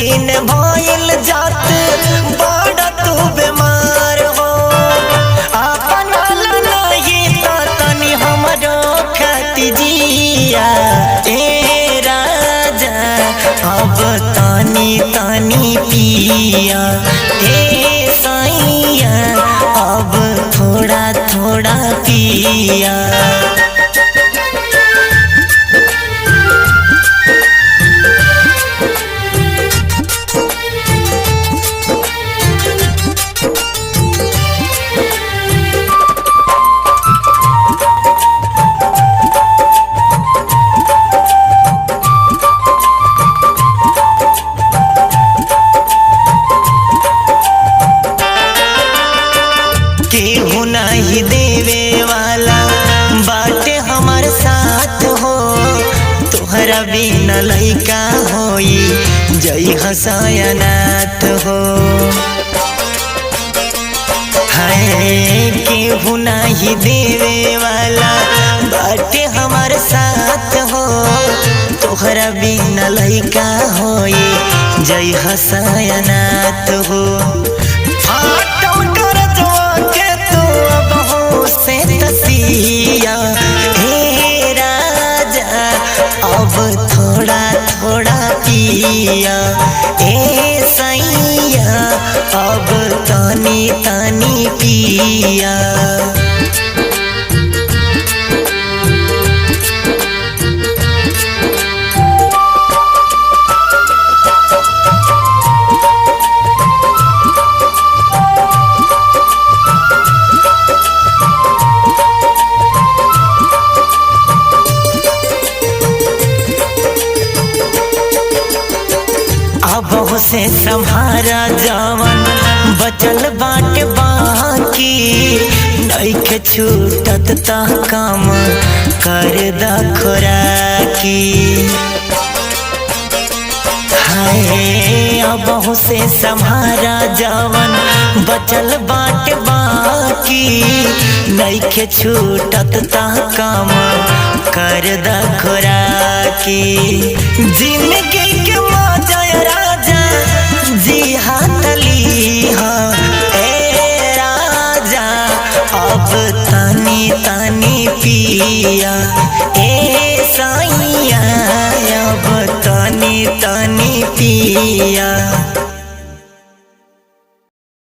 दिन भइल जात बड़ा तू बीमार हो। अपना नहीं तो तनी हमरो खाती जिया ए राजा अब तनी तनी पिया ए सैया अब थोड़ा थोड़ा पिया। केहू नहीं देवे वाला बाटे हमार साथ हो। तोहरा बिना लइका होई जई हसयनाथ हो। हाय केहू नहीं देवे वाला बाटे हमार साथ हो। तोहरा बिना लइका होई जई हसयनाथ हो। से तसिया हे राजा अब थोड़ा थोड़ा पिया ए सैया अब तनी तनी पिया। अब से सम्हारा जवन बचल बाट बाकी नइखे छूटत ता काम कर द खोराकी। हाय अब से सम्हारा जवन बचल बाट बाकी नइखे छूटत ता काम कर द खोराकी। जिंदगी के मजा राजा जी हाथ लीहा ए राजा अब तनी तनी पिया ए सैया अब तनी तनी पिया।